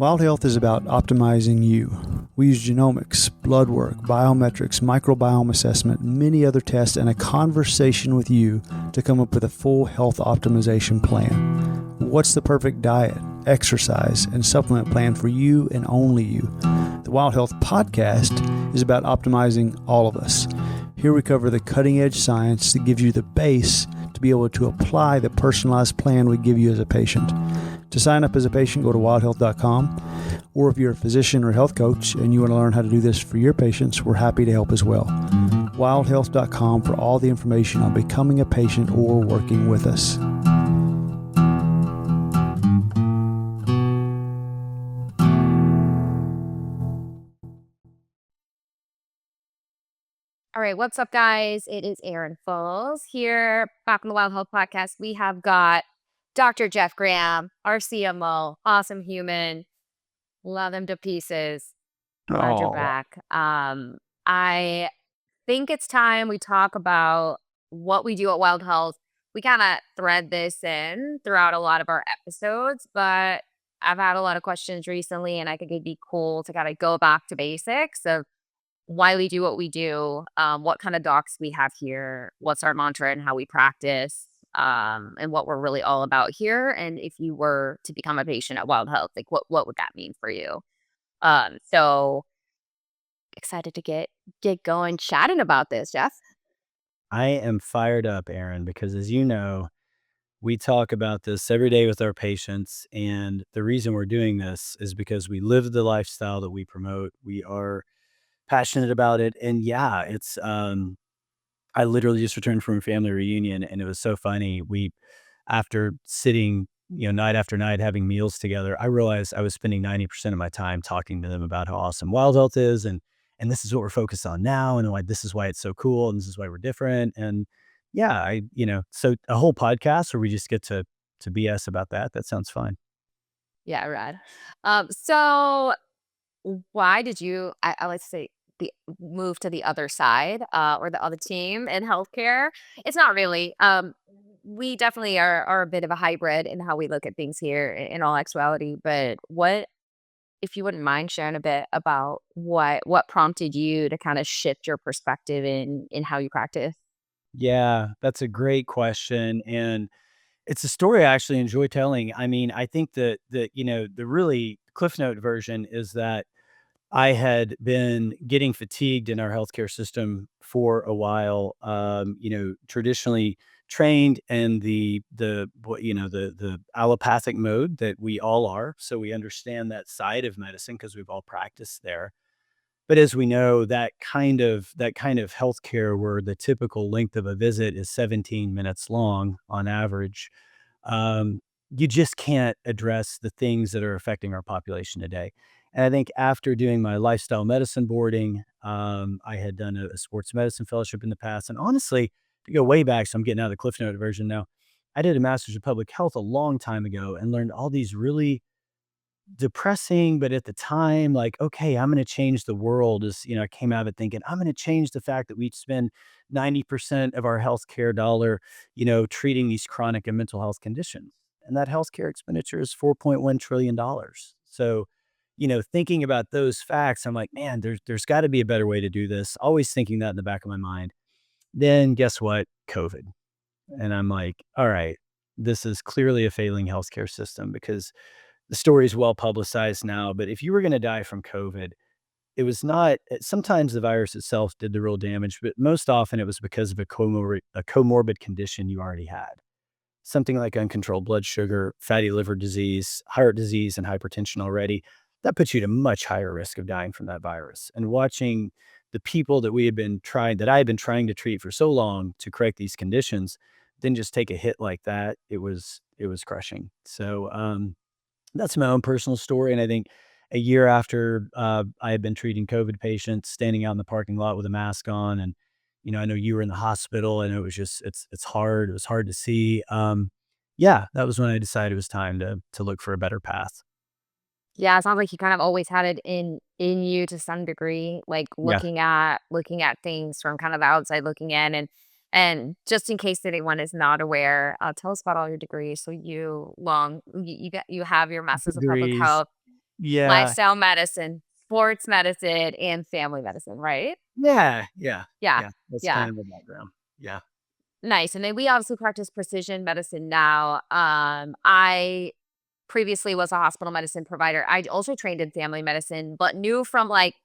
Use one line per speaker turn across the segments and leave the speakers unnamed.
Wild Health is about optimizing you. We use genomics, blood work, biometrics, microbiome assessment, many other tests, and a conversation with you to come up with a full health optimization plan. What's the perfect diet, exercise, and supplement plan for you and only you? The Wild Health podcast is about optimizing all of us. Here we cover the cutting-edge science that gives you the base to be able to apply the personalized plan we give you as a patient. To sign up as a patient, go to wildhealth.com. Or if you're a physician or health coach and you want to learn how to do this for your patients, we're happy to help as well. Wildhealth.com for all the information on becoming a patient or working with us.
All right, what's up, guys? It is Erin Faules here, back on the Wild Health Podcast. We have got Dr. Jeff Graham, our CMO, awesome human, love him to pieces. Glad you're back. I think it's time we talk about what we do at Wild Health. We kind of thread this in throughout a lot of our episodes, but I've had a lot of questions recently, and I think it'd be cool to kind of go back to basics of why we do what we do, what kind of docs we have here, what's our mantra and how we practice, and what we're really all about here. And if you were to become a patient at Wild Health, like what would that mean for you? So excited to get going chatting about this, Jeff.
I am fired up, Erin, because as you know, we talk about this every day with our patients. And the reason we're doing this is because we live the lifestyle that we promote. We are passionate about it. And yeah, I literally just returned from a family reunion and it was so funny. After sitting, night after night having meals together, I realized I was spending 90% of my time talking to them about how awesome Wild Health is. And this is what we're focused on now. And why this is why it's so cool. And this is why we're different. And yeah, so a whole podcast where we just get to BS about that. That sounds fun.
Yeah, rad. So why did you, I like to say, move to the other side, or the other team in healthcare? It's not really. We definitely are a bit of a hybrid in how we look at things here in all actuality. But what, if you wouldn't mind sharing a bit about what prompted you to kind of shift your perspective in how you practice?
Yeah, that's a great question. And it's a story I actually enjoy telling. I mean, I think that the really Cliff Note version is that I had been getting fatigued in our healthcare system for a while. Traditionally trained in the allopathic mode that we all are, so we understand that side of medicine because we've all practiced there. But as we know, that kind of healthcare where the typical length of a visit is 17 minutes long on average, um, you just can't address the things that are affecting our population today. And I think after doing my lifestyle medicine boarding, I had done a sports medicine fellowship in the past. And honestly, to go way back, so I'm getting out of the Cliff Note version now. I did a master's of public health a long time ago and learned all these really depressing, but at the time, like, okay, I'm going to change the world. I came out of it thinking, I'm going to change the fact that we spend 90% of our healthcare dollar, treating these chronic and mental health conditions. And that healthcare expenditure is $4.1 trillion. So, thinking about those facts, I'm like, man, there's got to be a better way to do this. Always thinking that in the back of my mind. Then guess what? COVID. And I'm like, all right, this is clearly a failing healthcare system because the story is well publicized now, but if you were gonna die from COVID, it was not sometimes the virus itself did the real damage, but most often it was because of a comorbid condition you already had. Something like uncontrolled blood sugar, fatty liver disease, heart disease, and hypertension already. That puts you at a much higher risk of dying from that virus. And watching the people that I had been trying to treat for so long to correct these conditions, then just take a hit like that, it was crushing. So, that's my own personal story, and I think a year after, I had been treating COVID patients, standing out in the parking lot with a mask on, and, I know you were in the hospital, and it was just it's hard. It was hard to see. Yeah, that was when I decided it was time to look for a better path.
Yeah, it sounds like you kind of always had it in you to some degree, like
Yeah.
looking at things from kind of the outside looking in. And just in case anyone is not aware, tell us about all your degrees. So you have your Masters of Public
Degrees.
Health.
Yeah.
lifestyle medicine, sports medicine, and family medicine, right?
Yeah. Yeah.
Yeah.
Yeah. That's
Yeah.
kind of the background. Yeah.
Nice. And then we obviously practice precision medicine now. I previously was a hospital medicine provider. I also trained in family medicine, but knew from like,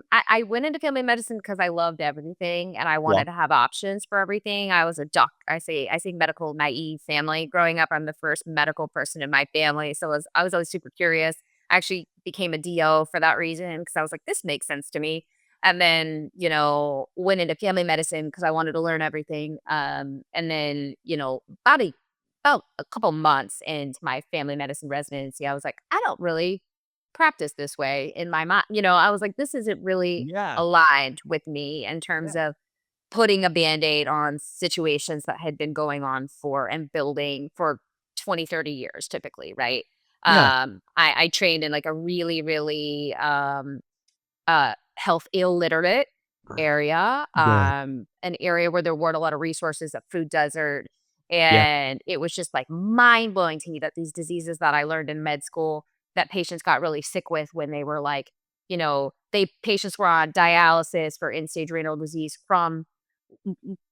I went into family medicine because I loved everything and I
Yeah.
wanted to have options for everything. I was a I say medical naive family. Growing up, I'm the first medical person in my family. So I was always super curious. I actually became a DO for that reason because I was like, this makes sense to me. And then, went into family medicine because I wanted to learn everything. And then, about a couple months into my family medicine residency, I was like, I don't really practice this way in my mind. I was like, this isn't really
Yeah.
aligned with me in terms
Yeah.
of putting a band-aid on situations that had been going on for and building for 20, 30 years typically, right?
Yeah.
I trained in like a really, really health illiterate area,
Right.
an area where there weren't a lot of resources, a food desert.
Yeah.
And it was just like mind blowing to me that these diseases that I learned in med school that patients got really sick with when they were like, patients were on dialysis for end stage renal disease from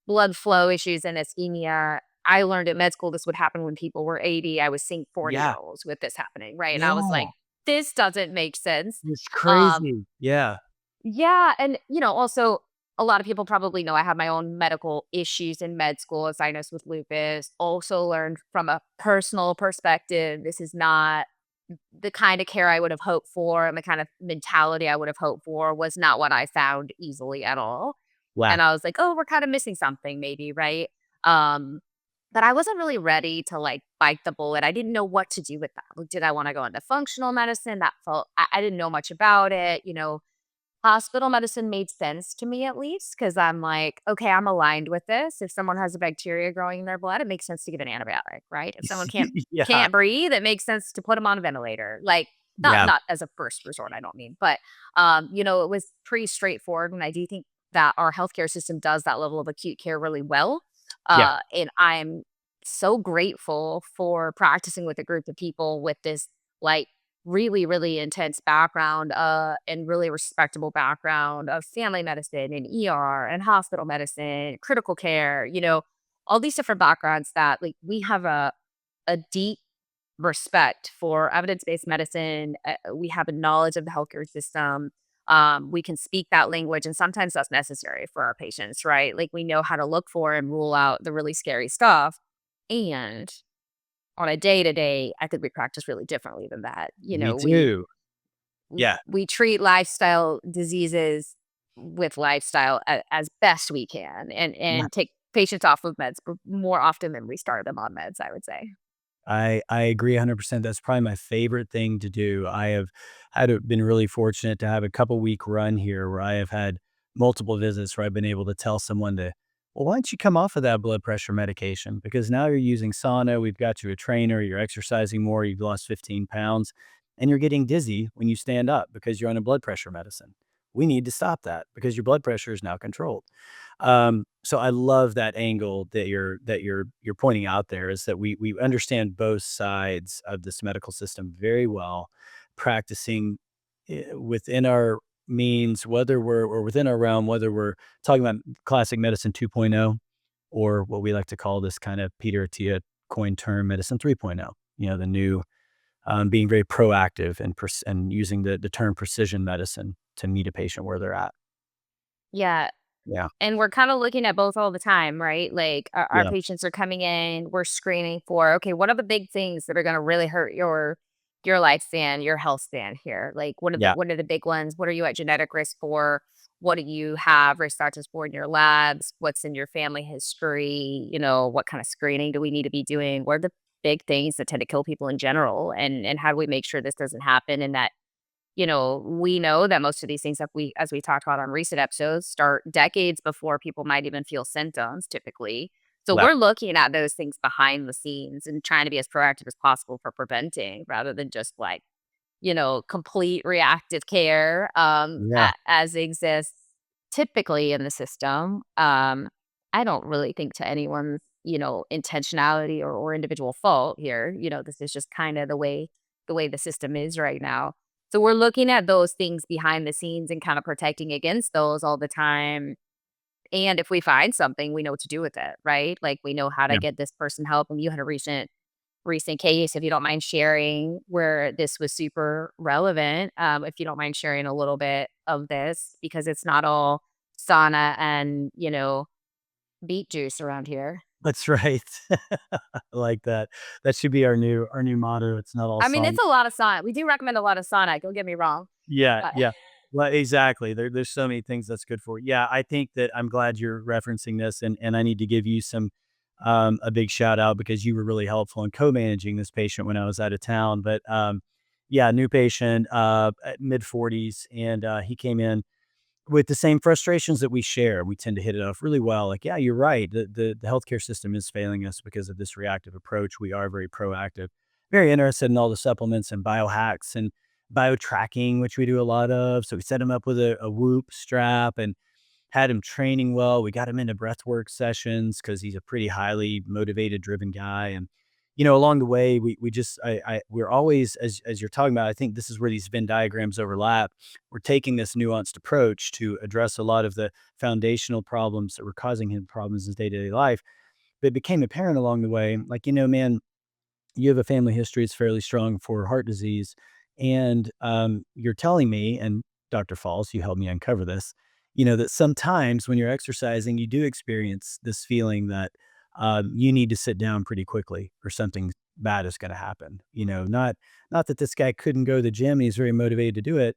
blood flow issues and ischemia. I learned at med school this would happen when people were 80. I was seeing 40
Yeah.
year olds with this happening, right? And I was
Yeah.
like, this doesn't make sense.
It's
Um,
crazy. Yeah.
yeah, and, also a lot of people probably know I have my own medical issues in med school, as diagnosed with lupus. Also learned from a personal perspective, this is not the kind of care I would have hoped for and the kind of mentality I would have hoped for was not what I found easily at all.
Wow.
And I was like, "Oh, we're kind of missing something maybe, right?" Um, but I wasn't really ready to, like, bite the bullet. I didn't know what to do with that. Like, did I wanna go into functional medicine? That felt I didn't know much about it, Hospital medicine made sense to me at least because 'cause I'm like, "Okay, I'm aligned with this. If someone has a bacteria growing in their blood, it makes sense to give an antibiotic, right? If someone can't
Yeah.
can't breathe, it makes sense to put them on a ventilator." Like, not
Yeah.
not as a first resort, I don't mean, but, it was pretty straightforward, and I do think that our healthcare system does that level of acute care really well,
Yeah.
and I'm so grateful for practicing with a group of people with this, like, really, really intense background, and really respectable background of family medicine and ER and hospital medicine, critical care, all these different backgrounds that like we have a deep respect for evidence-based medicine. We have a knowledge of the healthcare system. We can speak that language, and sometimes that's necessary for our patients, right? Like we know how to look for and rule out the really scary stuff. And on a day to day, I think we practice really differently than that.
Me too. Yeah.
We treat lifestyle diseases with lifestyle as best we can, and
Yeah.
take patients off of meds more often than we start them on meds. I would say.
I agree 100%. That's probably my favorite thing to do. I have been really fortunate to have a couple week run here where I have had multiple visits where I've been able to tell someone to, well, why don't you come off of that blood pressure medication? Because now you're using sauna, we've got you a trainer, you're exercising more, you've lost 15 pounds, and you're getting dizzy when you stand up because you're on a blood pressure medicine. We need to stop that because your blood pressure is now controlled. So I love that angle that you're pointing out there is that we understand both sides of this medical system very well, practicing within our means, whether we're or within our realm, whether we're talking about classic medicine 2.0 or what we like to call this kind of Peter Attia coined term medicine 3.0. The new being very proactive and using the term precision medicine to meet a patient where they're at.
Yeah,
Yeah.
and we're kind of looking at both all the time, right? Like our
Yeah.
patients are coming in, we're screening for, okay, what are the big things that are going to really hurt your lifespan, your health span here? Like
Yeah.
what are the big ones? What are you at genetic risk for? What do you have risk factors for in your labs? What's in your family history? What kind of screening do we need to be doing? What are the big things that tend to kill people in general? And how do we make sure this doesn't happen and that we know that most of these things that as we talked about on recent episodes, start decades before people might even feel symptoms typically. So
Wow.
we're looking at those things behind the scenes and trying to be as proactive as possible for preventing rather than just like, complete reactive care
Yeah.
as exists typically in the system. I don't really think to anyone's, intentionality or individual fault here. This is just kind of the way the system is right now. So we're looking at those things behind the scenes and kind of protecting against those all the time. And if we find something, we know what to do with it, right? Like we know how to
Yeah.
get this person help. And you had a recent case, if you don't mind sharing, where this was super relevant. If you don't mind sharing a little bit of this, because it's not all sauna and, beet juice around here.
That's right. I like that. That should be our new motto. It's not all
I mean,
song.
it's a lot of sauna. We do recommend a lot of sauna. Don't get me wrong.
Yeah,
But
yeah. Well, exactly. There's so many things that's good for. Yeah, I think that I'm glad you're referencing this, and I need to give you some a big shout out because you were really helpful in co-managing this patient when I was out of town. But yeah, new patient, mid 40s, and he came in with the same frustrations that we share. We tend to hit it off really well. Like, yeah, you're right. The healthcare system is failing us because of this reactive approach. We are very proactive, very interested in all the supplements and biohacks and bio tracking, which we do a lot of. So we set him up with a Whoop strap and had him training well. We got him into breathwork sessions because he's a pretty highly motivated, driven guy. And along the way, we just we're always, as you're talking about, I think this is where these Venn diagrams overlap. We're taking this nuanced approach to address a lot of the foundational problems that were causing him problems in his day-to-day life. But it became apparent along the way, like, man, you have a family history that's fairly strong for heart disease. And you're telling me, and Dr. Falls, you helped me uncover this, that sometimes when you're exercising, you do experience this feeling that you need to sit down pretty quickly or something bad is going to happen. Not that this guy couldn't go to the gym and he's very motivated to do it.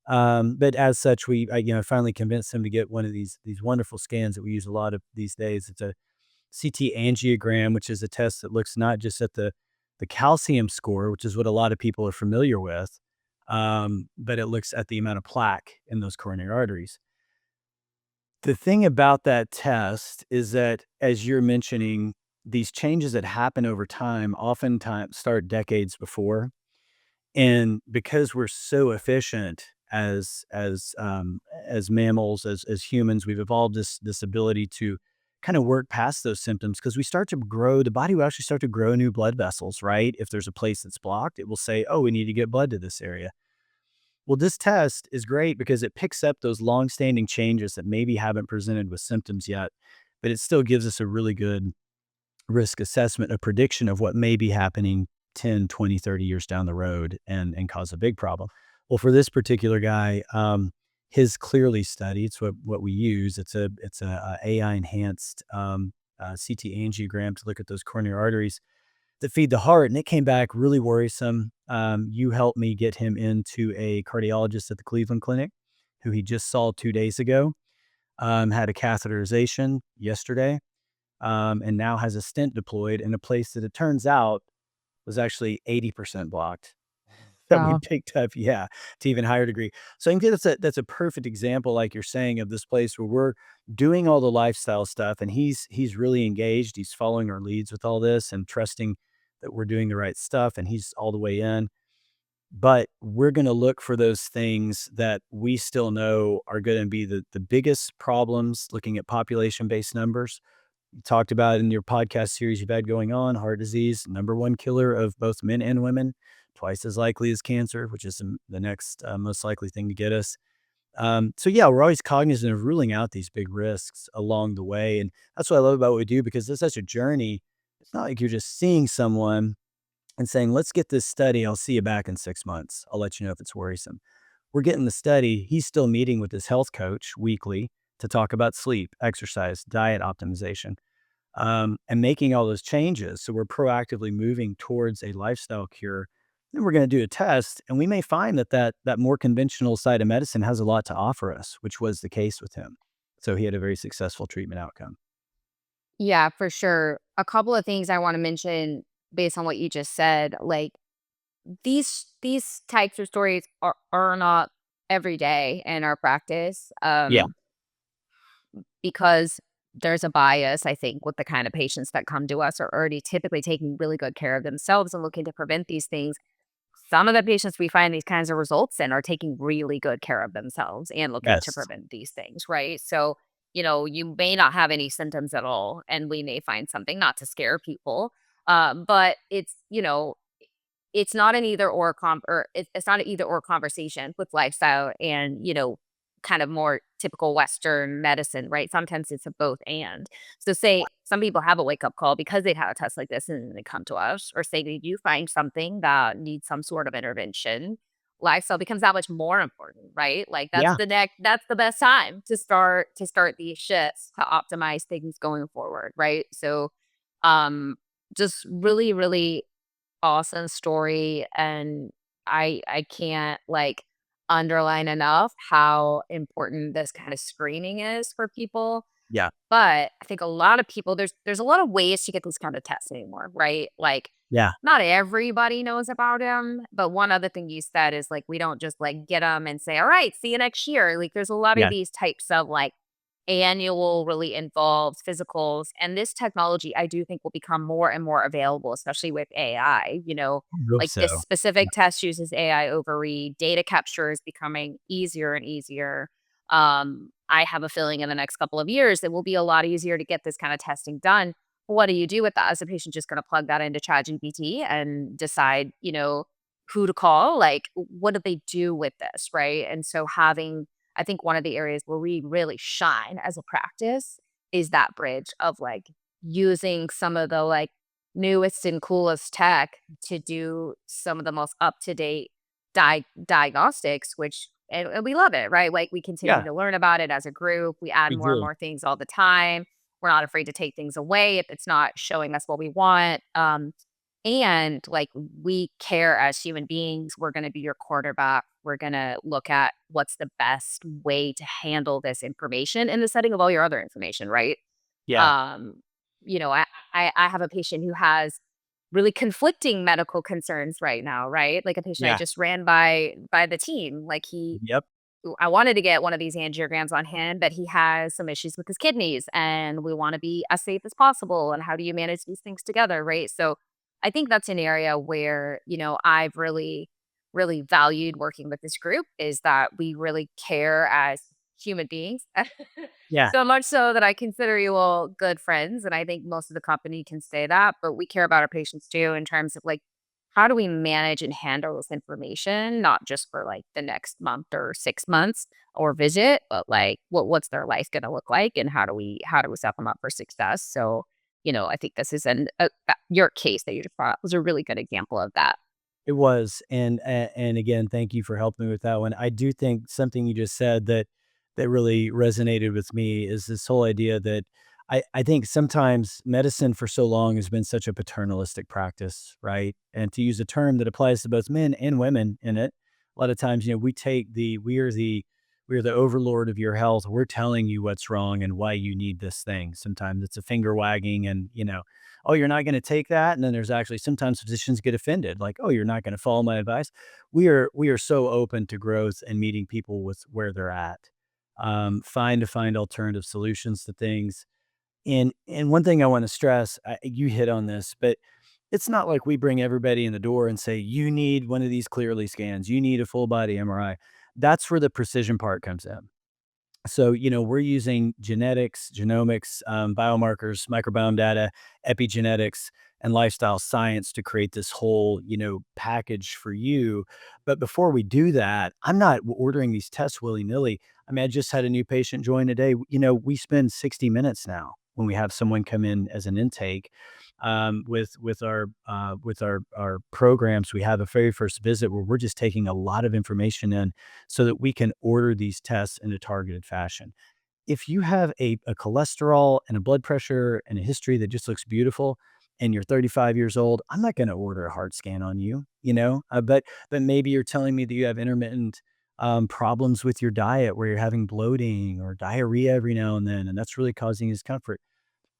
But as such, I finally convinced him to get one of these wonderful scans that we use a lot of these days. It's a CT angiogram, which is a test that looks not just at the calcium score, which is what a lot of people are familiar with, but it looks at the amount of plaque in those coronary arteries. The thing about that test is that, as you're mentioning, these changes that happen over time oftentimes start decades before. And because we're so efficient as mammals, as humans, we've evolved this ability to kind of work past those symptoms because we start to grow. The body will actually start to grow new blood vessels, right? If there's a place that's blocked, it will say, "Oh, we need to get blood to this area." Well, this test is great because it picks up those long-standing changes that maybe haven't presented with symptoms yet, but it still gives us a really good risk assessment, a prediction of what may be happening 10, 20, 30 years down the road and cause a big problem. Well, for this particular guy, his clearly study, it's what we use. It's a AI enhanced CT angiogram to look at those coronary arteries that feed the heart, and it came back really worrisome. You helped me get him into a cardiologist at the Cleveland Clinic, who he just saw 2 days ago. Had a catheterization yesterday, and now has a stent deployed in a place that it turns out was actually 80% blocked that we
wow.
picked up, yeah, to even higher degree. So I think that's a perfect example, like you're saying, of this place where we're doing all the lifestyle stuff, and he's really engaged. He's following our leads with all this and trusting that we're doing the right stuff, and he's all the way in. But we're going to look for those things that we still know are going to be the biggest problems. Looking at population based numbers, you talked about in your podcast series you've had going on, heart disease, number one killer of both men and women, twice as likely as cancer, which is the next most likely thing to get us. So yeah, we're always cognizant of ruling out these big risks along the way. And that's what I love about what we do, because it's such a journey. It's not like you're just seeing someone and saying, let's get this study. I'll see you back in 6 months. I'll let you know if it's worrisome. We're getting the study. He's still meeting with his health coach weekly to talk about sleep, exercise, diet optimization, and making all those changes. So we're proactively moving towards a lifestyle cure. Then we're going to do a test, and we may find that more conventional side of medicine has a lot to offer us, which was the case with him. So he had a very successful treatment outcome.
Yeah, for sure. A couple of things I want to mention based on what you just said. Like these types of stories are not every day in our practice.
Yeah.
Because there's a bias, I think, with the kind of patients that come to us are already typically taking really good care of themselves and looking to prevent these things. Some of the patients we find these kinds of results in are taking really good care of themselves and looking to
Yes.
prevent these things, right? So, you may not have any symptoms at all, and we may find something, not to scare people. But it's, it's not an either or it's not an either or conversation with lifestyle and, kind of more typical Western medicine, right? Sometimes it's a both and. So say some people have a wake up call because they've had a test like this and they come to us, or say they do find something that needs some sort of intervention. Lifestyle becomes that much more important, right? Like
Yeah.
that's the best time to start these shifts to optimize things going forward, right? So um just really, really awesome story, and I can't like underline enough how important this kind of screening is for people.
Yeah.
But I think a lot of people there's a lot of ways to get these kind of tests anymore, right? Like
Yeah.
not everybody knows about them, but one other thing you said is like we don't just like get them and say, "All right, see you next year." Like there's a lot of
Yeah.
these types of like annual, really involved physicals, and this technology I do think will become more and more available, especially with AI.
I hope
Like this
so.
specific test uses AI overread. Data capture is becoming easier and easier. I have a feeling in the next couple of years it will be a lot easier to get this kind of testing done. What do you do with that? Is the patient just going to plug that into ChatGPT and decide, who to call? Like, what do they do with this, right? And so I think one of the areas where we really shine as a practice is that bridge of like using some of the like newest and coolest tech to do some of the most up to date diagnostics, which and we love it, right? Like we continue
Yeah,
to learn about it as a group. We add
we
more and
do.
more things all the time. We're not afraid to take things away if it's not showing us what we want. And like we care as human beings, we're going to be your quarterback. We're going to look at what's the best way to handle this information in the setting of all your other information, right?
Yeah.
Um, I have a patient who has really conflicting medical concerns right now, right? Like a patient I
Yeah.
just ran by the team. Like
Yep.
I wanted to get one of these angiograms on him, but he has some issues with his kidneys, and we want to be as safe as possible. And how do you manage these things together, right? So I think that's an area where, I've really, really valued working with this group is that we really care as human beings.
Yeah.
So much so that I consider you all good friends. And I think most of the company can say that, but we care about our patients too in terms of like, how do we manage and handle this information, not just for like the next month or 6 months or visit, but like what's their life going to look like and how do we set them up for success? So, I think this is your case that you just brought up was a really good example of that.
It was, and again, thank you for helping me with that one. I do think something you just said that really resonated with me is this whole idea that I think sometimes medicine for so long has been such a paternalistic practice, right? And to use a term that applies to both men and women in it, a lot of times, we take we are the overlord of your health. We're telling you what's wrong and why you need this thing. Sometimes it's a finger wagging and, oh, you're not going to take that. And then there's actually sometimes physicians get offended, like, oh, you're not going to follow my advice. We are so open to growth and meeting people with where they're at. Find alternative solutions to things. And one thing I want to stress, you hit on this, but it's not like we bring everybody in the door and say, you need one of these clearly scans, you need a full body MRI. That's where the precision part comes in. So, we're using genetics, genomics, biomarkers, microbiome data, epigenetics, and lifestyle science to create this whole, package for you. But before we do that, I'm not ordering these tests willy nilly. I mean, I just had a new patient join today. We spend 60 minutes now when we have someone come in as an intake. With our programs, we have a very first visit where we're just taking a lot of information in so that we can order these tests in a targeted fashion. If you have a cholesterol and a blood pressure and a history that just looks beautiful and you're 35 years old, I'm not going to order a heart scan on you, but maybe you're telling me that you have intermittent problems with your diet where you're having bloating or diarrhea every now and then, and that's really causing discomfort.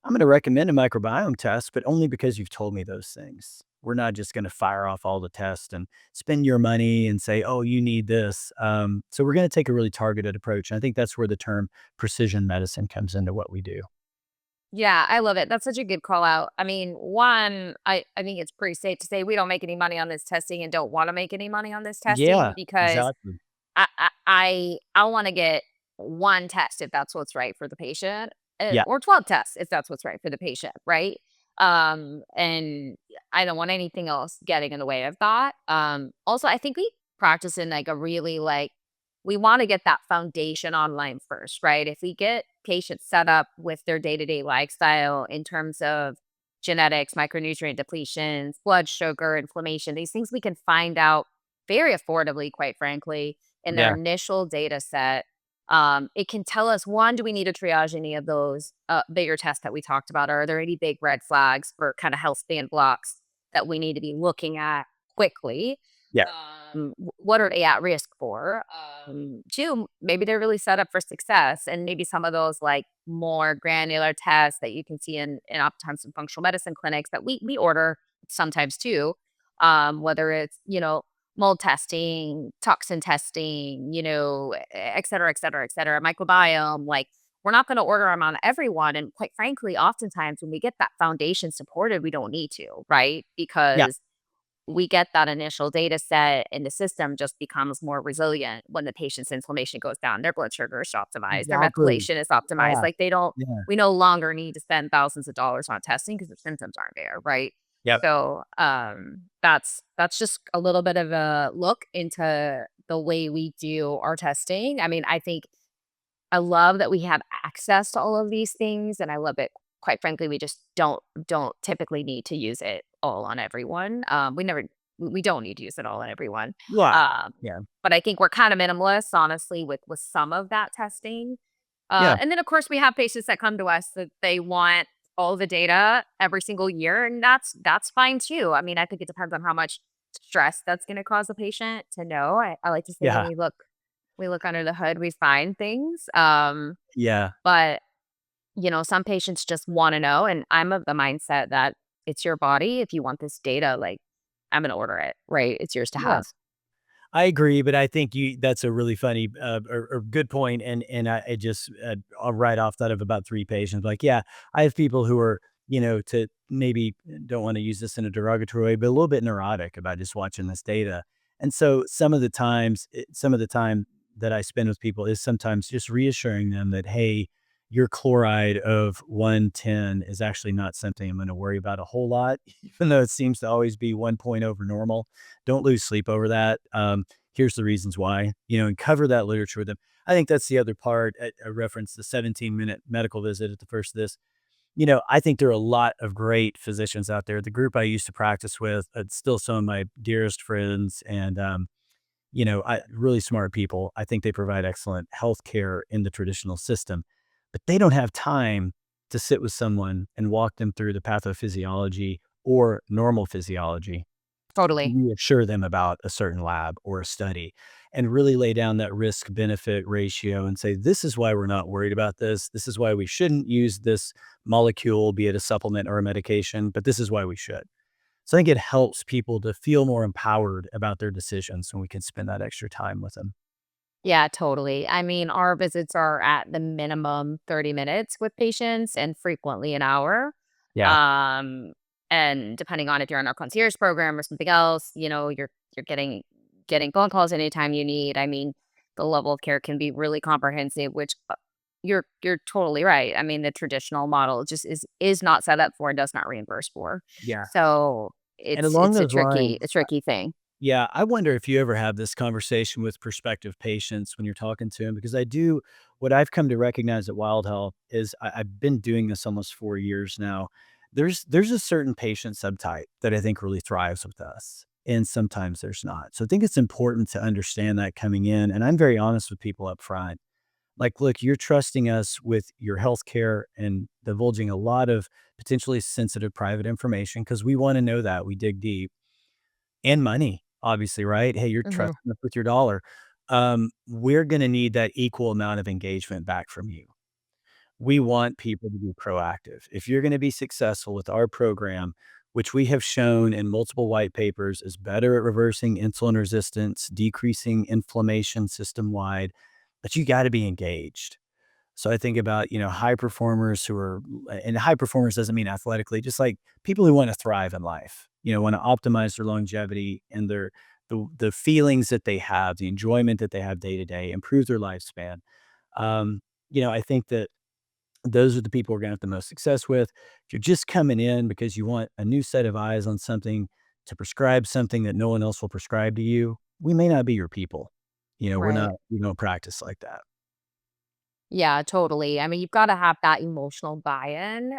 I'm going to recommend a microbiome test, but only because you've told me those things. We're not just going to fire off all the tests and spend your money and say, oh, you need this. So we're going to take a really targeted approach. And I think that's where the term precision medicine comes into what we do.
Yeah, I love it. That's such a good call out. I mean, one, I think it's pretty safe to say we don't make any money on this testing and don't want to make any money on this testing
Yeah,
because
exactly.
I want to get one test if that's what's right for the patient,
Yeah,
or 12 tests if that's what's right for the patient, right? And I don't want anything else getting in the way of that. Also, I think we practice in like a really like, we want to get that foundation online first, right? If we get patients set up with their day-to-day lifestyle in terms of genetics, micronutrient depletions, blood sugar, inflammation, these things we can find out very affordably, quite frankly, in their
Yeah.
initial data set. It can tell us, one, do we need to triage any of those bigger tests that we talked about? Are there any big red flags for kind of health span blocks that we need to be looking at quickly?
Yeah.
What are they at risk for? Two, maybe they're really set up for success, and maybe some of those like more granular tests that you can see in oftentimes in functional medicine clinics that we order sometimes too. Whether it's mold testing, toxin testing, et cetera, et cetera, et cetera, microbiome. Like, we're not going to order them on everyone. And quite frankly, oftentimes when we get that foundation supported, we don't need to, right?
Yeah.
Because we get that initial data set and the system just becomes more resilient when the patient's inflammation goes down, their blood sugar is optimized, their
Exactly.
methylation is optimized.
Yeah.
Like,
Yeah.
we no longer need to spend thousands of dollars on testing because the symptoms aren't there, right?
Yep.
So that's just a little bit of a look into the way we do our testing. I mean, I think I love that we have access to all of these things, and I love it. Quite frankly, we just don't typically need to use it all on everyone. We don't need to use it all on everyone.
Yeah.
Um,
Yeah.
but I think we're kind of minimalist, honestly, with some of that testing.
Yeah.
And then of course we have patients that come to us that they want all the data every single year, and that's fine too. I mean, I think it depends on how much stress that's going to cause a patient to know. I like to say when
Yeah.
we look under the hood, we find things.
Yeah.
But some patients just want to know, and I'm of the mindset that it's your body. If you want this data, like, I'm gonna order it, right? It's yours to
Yeah.
have.
I agree, but I think that's a really funny, or good point, and I just, I'll write off that of about 3 patients, like, yeah, I have people who are, to maybe don't wanna use this in a derogatory way, but a little bit neurotic about just watching this data, and so some of the time that I spend with people is sometimes just reassuring them that, "Hey, your chloride of 110 is actually not something I'm gonna worry about a whole lot, even though it seems to always be 1 point over normal. Don't lose sleep over that. Here's the reasons why, and cover that literature with them." I think that's the other part. I referenced the 17-minute medical visit at the first of this. I think there are a lot of great physicians out there. The group I used to practice with, it's still some of my dearest friends and, really smart people. I think they provide excellent healthcare in the traditional system, but they don't have time to sit with someone and walk them through the pathophysiology or normal physiology,
Totally.
reassure them about a certain lab or a study, and really lay down that risk benefit ratio and say, this is why we're not worried about this. This is why we shouldn't use this molecule, be it a supplement or a medication, but this is why we should. So I think it helps people to feel more empowered about their decisions when we can spend that extra time with them.
Yeah, totally. I mean, our visits are at the minimum 30 minutes with patients and frequently an hour.
Yeah.
Um, and depending on if you're on our concierge program or something else, you're getting phone calls anytime you need. I mean, the level of care can be really comprehensive, which you're totally right. I mean, the traditional model just is not set up for and does not reimburse for.
Yeah.
So
And
it's
along
it's a
those
tricky,
lines,
a tricky thing.
yeah, I wonder if you ever have this conversation with prospective patients when you're talking to them, because I do. What I've come to recognize at Wild Health is I've been doing this almost 4 years now. There's a certain patient subtype that I think really thrives with us, and sometimes there's not. So I think it's important to understand that coming in, and I'm very honest with people up front. Like, look, you're trusting us with your healthcare and divulging a lot of potentially sensitive private information because we want to know that we dig deep and money, obviously, right? Hey, you're
Hmm.
trusting us with your dollar. We're going to need that equal amount of engagement back from you. We want people to be proactive. If you're going to be successful with our program, which we have shown in multiple white papers is better at reversing insulin resistance, decreasing inflammation system wide, but you got to be engaged. So I think about, high performers who are, and high performers doesn't mean athletically, just like people who want to thrive in life, want to optimize their longevity and the feelings that they have, the enjoyment that they have day to day, improve their lifespan. I think that Those are the people we're going to have the most success with. If you're just coming in because you want a new set of eyes on something to prescribe something that no one else will prescribe to you, we may not be your people.
Right.
We don't practice like that.
Yeah, totally. I mean, you've got to have that emotional buy-in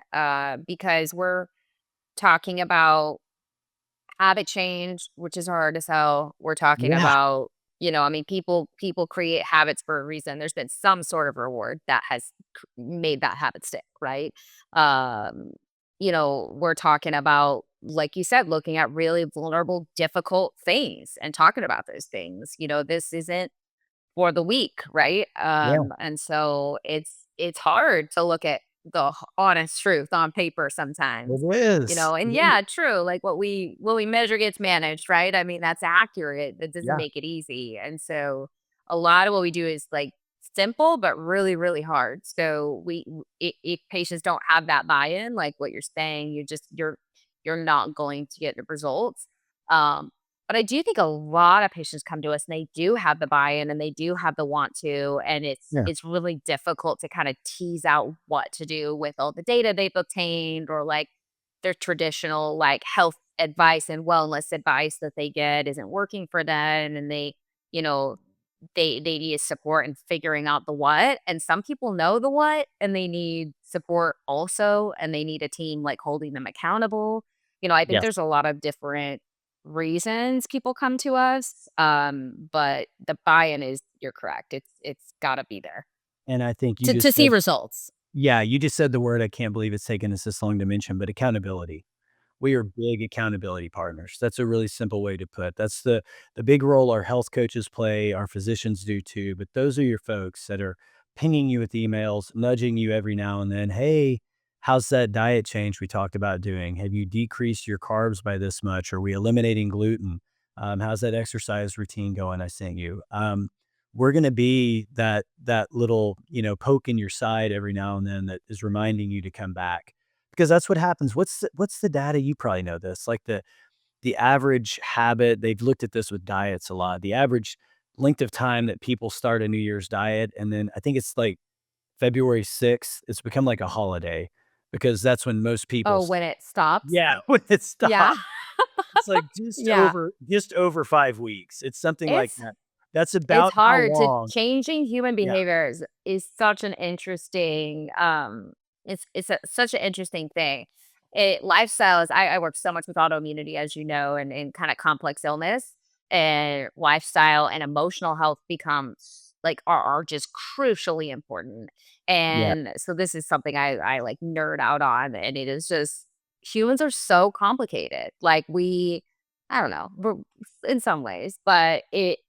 because we're talking about habit change, which is hard to sell. We're talking
Yeah.
about, I mean, people create habits for a reason. There's been some sort of reward that has made that habit stick, right? Um, we're talking about, like you said, looking at really vulnerable, difficult things and talking about those things. This isn't for the weak, right?
Yeah.
And so it's hard to look at the honest truth on paper sometimes.
It is.
And
Yeah.
yeah, true. Like what we measure gets managed, right? I mean, that's accurate. That doesn't
Yeah.
make it easy. And so a lot of what we do is like simple but really really hard. So if patients don't have that buy-in, like what you're saying, you're not going to get the results. Um but I do think a lot of patients come to us and they do have the buy-in and they do have the want to, and it's
Yeah.
it's really difficult to kind of tease out what to do with all the data they've obtained, or like their traditional like health advice and wellness advice that they get isn't working for them, and you know, they need support in figuring out the what. And some people know the what and they need support also, and they need a team like holding them accountable. I think
Yes.
there's a lot of different reasons people come to us. But the buy-in is, you're correct. It's gotta be there
And I think you
to
just
see
said,
results.
yeah, you just said the word I can't believe it's taken us this long to mention, but accountability. We are big accountability partners. That's a really simple way to put. That's the big role our health coaches play, our physicians do too, but those are your folks that are pinging you with emails, nudging you every now and then. Hey, how's that diet change we talked about doing? Have you decreased your carbs by this much? Are we eliminating gluten? How's that exercise routine going I sent you? We're going to be that little, poke in your side every now and then that is reminding you to come back, because that's what happens. What's the data? You probably know this. Like the average habit, they've looked at this with diets a lot. The average length of time that people start a New Year's diet, and then I think it's like February 6th, it's become like a holiday because that's when most people
Oh, when it stops?
yeah, when it
Yeah.
stops. It's like
Yeah.
just over 5 weeks. It's something like
It's
that. That's
it's
about how
hard to
long.
changing human
Yeah,
behaviors is such an interesting such an interesting thing. Lifestyles, I work so much with autoimmunity, as you know, and kind of complex illness, and lifestyle and emotional health becomes like are just crucially important.
yeah,
And so this is something I like nerd out on, and it is just humans are so complicated. Like I don't know, in some ways, but it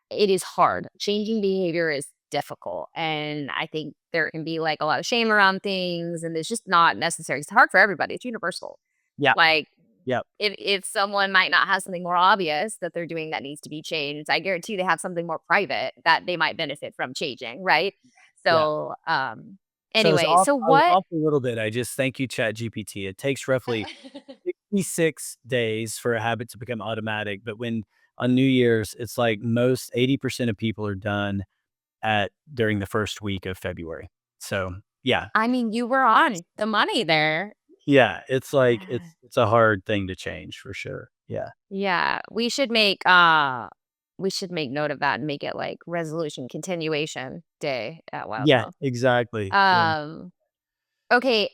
is hard. Changing behavior is difficult, and I think there can be, like, a lot of shame around things, and it's just not necessary. It's hard for everybody. It's universal.
yeah,
Like,
yeah,
if someone might not have something more obvious that they're doing that needs to be changed, I guarantee they have something more private that they might benefit from changing, right?
yeah.
So,
So
anyway, so
I was
what
off a little bit. I just thank you, ChatGPT. It takes roughly 66 days for a habit to become automatic, but when on New Year's, it's like most 80% of people are done at during the first week of February. So, yeah.
I mean, you were on the money there.
Yeah, it's like it's a hard thing to change for sure. Yeah.
Yeah, we should make note of that and make it like resolution continuation day at Wild
Yeah,
Health.
exactly. Yeah.
Um, okay,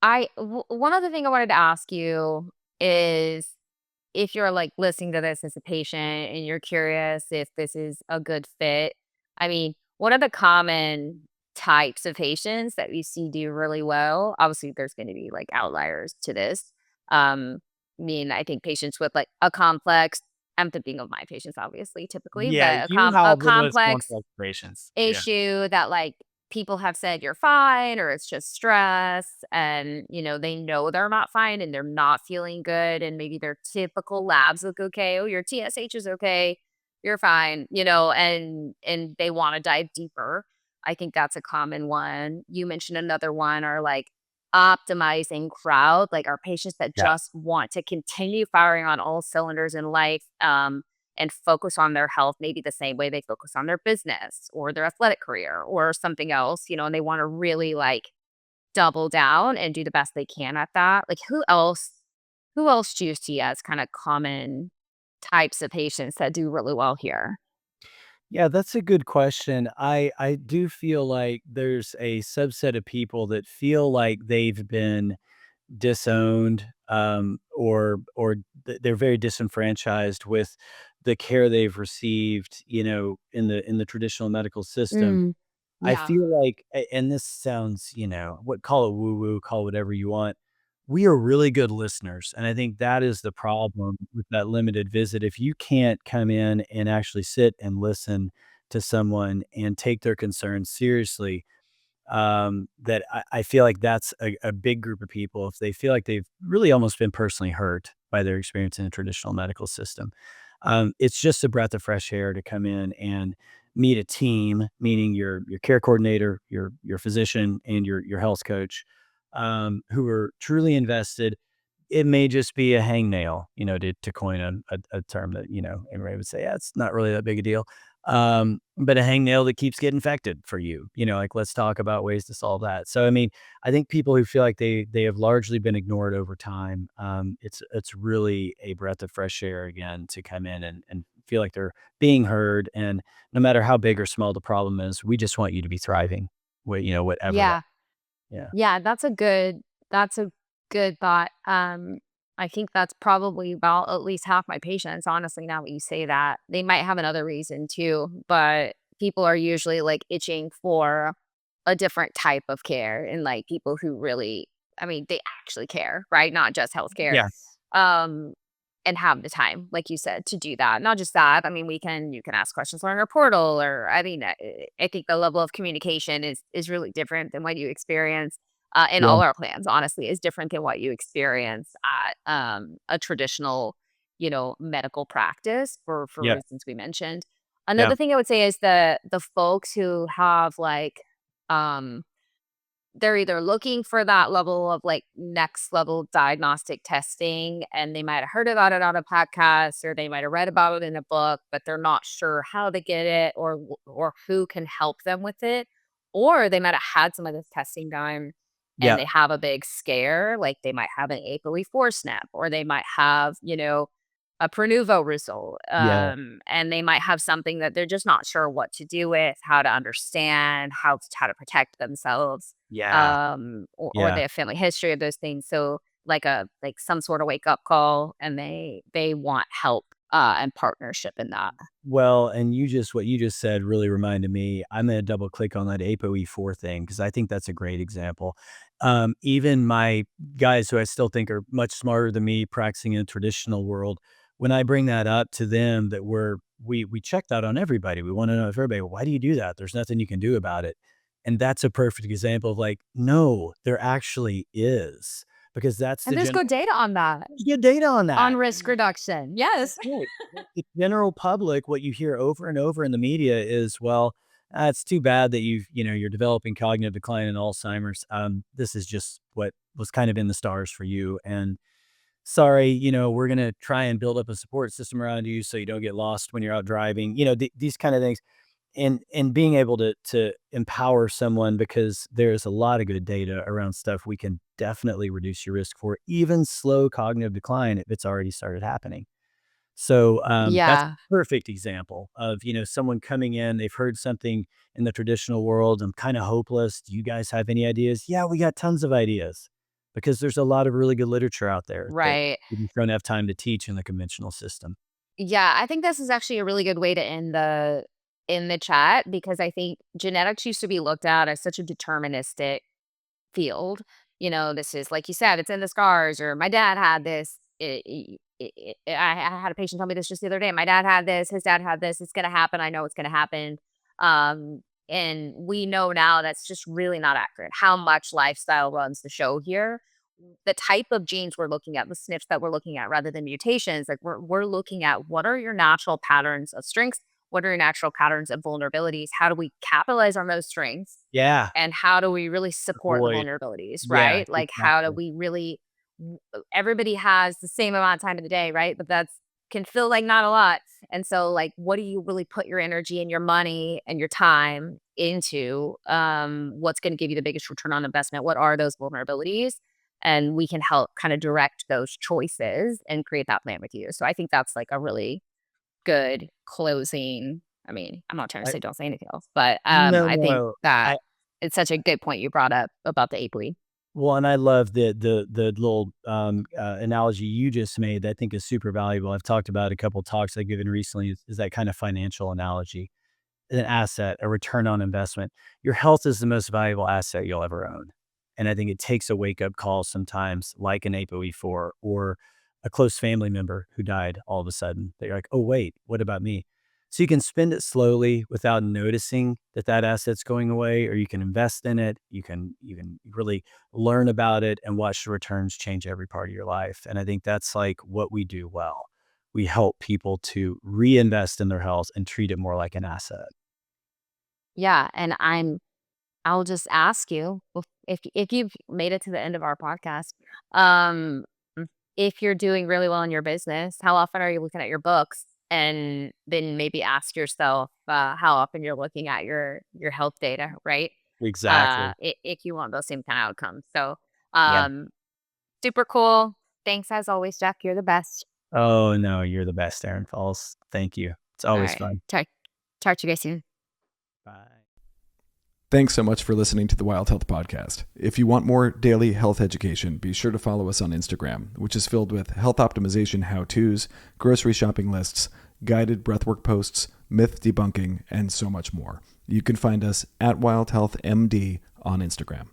one other thing I wanted to ask you is, if you're like listening to this as a patient and you're curious if this is a good fit. I mean, what are the common types of patients that we see do really well? Obviously, there's going to be like outliers to this. Um, I think patients with like a complex, I'm thinking of my patients, obviously, typically,
Yeah,
but
you
a
have the most
complex
complex patients. Yeah.
issue that like people have said you're fine, or it's just stress, and they know they're not fine and they're not feeling good, and maybe their typical labs look okay. Oh, your TSH is okay, you're fine, and they want to dive deeper. I think that's a common one. You mentioned another one, are like optimizing crowd, like our patients that
Yeah.
just want to continue firing on all cylinders in life, and focus on their health maybe the same way they focus on their business or their athletic career or something else, and they want to really like double down and do the best they can at that. Like who else do you see as kind of common types of patients that do really well here?
Yeah, that's a good question. I do feel like there's a subset of people that feel like they've been disowned, or they're very disenfranchised with the care they've received, in the traditional medical system.
Mm,
I
yeah.
feel like, and this sounds, what call it woo woo, call it whatever you want. We are really good listeners. And I think that is the problem with that limited visit. If you can't come in and actually sit and listen to someone and take their concerns seriously, that I feel like that's a big group of people. If they feel like they've really almost been personally hurt by their experience in the traditional medical system, it's just a breath of fresh air to come in and meet a team, meaning your care coordinator, your physician, and your health coach, who are truly invested. It may just be a hangnail, to coin a term that, everybody would say, yeah, it's not really that big a deal. But a hangnail that keeps getting infected for you, like, let's talk about ways to solve that. So, I mean, I think people who feel like they have largely been ignored over time, it's really a breath of fresh air again to come in and feel like they're being heard. And no matter how big or small the problem is, we just want you to be thriving, whatever that.
Yeah.
Yeah.
Yeah, that's a good thought. I think that's probably about at least half my patients, honestly, now that you say that. They might have another reason too, but people are usually like itching for a different type of care and like people who really, I mean, they actually care, right? Not just healthcare.
Yeah.
Um, and have the time, like you said, to do that. Not just that. I mean, you can ask questions on our portal, or I mean, I think the level of communication is really different than what you experience in
Yeah.
all our plans. Honestly, is different than what you experience at a traditional, medical practice for
Yeah.
reasons we mentioned.
Yeah.
Another thing I would say is the folks who have like um they're either looking for that level of, like, next level diagnostic testing, and they might have heard about it on a podcast, or they might have read about it in a book, but they're not sure how to get it or who can help them with it, or they might have had some of this testing done, and
Yeah.
they have a big scare, like, they might have an ApoE4 SNP, or they might have, a Prenuvo result,
Yeah.
and they might have something that they're just not sure what to do with, how to understand, how to protect themselves,
Yeah.
or
Yeah.
they have family history of those things. So like some sort of wake up call, and they want help and partnership in that.
Well, and what you just said really reminded me. I'm gonna double click on that ApoE4 thing because I think that's a great example. Even my guys who I still think are much smarter than me practicing in the traditional world, when I bring that up to them that we check that on everybody. We want to know if everybody, why do you do that? There's nothing you can do about it. And that's a perfect example of like, no, there actually is. Because that's
And there's good data on that,
you get data on
on
that.
risk reduction. Yes.
Right. The general public, what you hear over and over in the media is, well, it's too bad that you're developing cognitive decline and Alzheimer's. This is just what was kind of in the stars for you. And sorry, we're going to try and build up a support system around you so you don't get lost when you're out driving, these kind of things. And being able to empower someone because there's a lot of good data around stuff we can definitely reduce your risk for, even slow cognitive decline if it's already started happening. So, that's
Yeah.
a perfect example of, someone coming in, they've heard something in the traditional world, "I'm kinda hopeless. Do you guys have any ideas?" "Yeah, we got tons of ideas," because there's a lot of really good literature out there that
Right.
we just don't have time to teach in the conventional system.
Yeah, I think this is actually a really good way to end the chat, because I think genetics used to be looked at as such a deterministic field. This is like you said, it's in the scars, or my dad had this. I had a patient tell me this just the other day. My dad had this, his dad had this. It's going to happen. I know it's going to happen. And we know now that's just really not accurate. How much lifestyle runs the show here? The type of genes we're looking at, the SNPs that we're looking at, rather than mutations, like we're looking at what are your natural patterns of strengths, what are your natural patterns of vulnerabilities? How do we capitalize on those strengths?
Yeah.
And how do we really support the
Avoid.
vulnerabilities,
Yeah,
right? Like, how do
exactly.
we really everybody has the same amount of time in the day, right? But that's can feel like not a lot. And so like, what do you really put your energy and your money and your time into? What's going to give you the biggest return on investment? What are those vulnerabilities? And we can help kind of direct those choices and create that plan with you. So I think that's like a really good closing. I mean, I'm not trying to
I,
say don't say anything else, but
no,
I think
no.
that it's such a good point you brought up about the ape weed.
Well, and I love the little analogy you just made that I think is super valuable. I've talked about a couple talks I've given recently is that kind of financial analogy, an asset, a return on investment. Your health is the most valuable asset you'll ever own. And I think it takes a wake up call sometimes, like an ApoE4 or a close family member who died all of a sudden. They're like, oh, wait, what about me? So you can spend it slowly without noticing that that asset's going away, or you can invest in it. You can really learn about it and watch the returns change every part of your life. And I think that's like what we do well. We help people to reinvest in their health and treat it more like an asset.
Yeah, and I'll just ask you if you've made it to the end of our podcast, um, if you're doing really well in your business, how often are you looking at your books? And then maybe ask yourself how often you're looking at your health data, right?
Exactly.
If you want those same kind of outcomes. So,
Yeah.
um, super cool. Thanks as always, Jack. You're the best.
Oh, no, you're the best, Erin Faules. Thank you. It's
All
always
right.
fun.
Talk to you guys soon.
Bye.
Thanks so much for listening to the Wild Health Podcast. If you want more daily health education, be sure to follow us on Instagram, which is filled with health optimization how-tos, grocery shopping lists, guided breathwork posts, myth debunking, and so much more. You can find us at Wild Health MD on Instagram.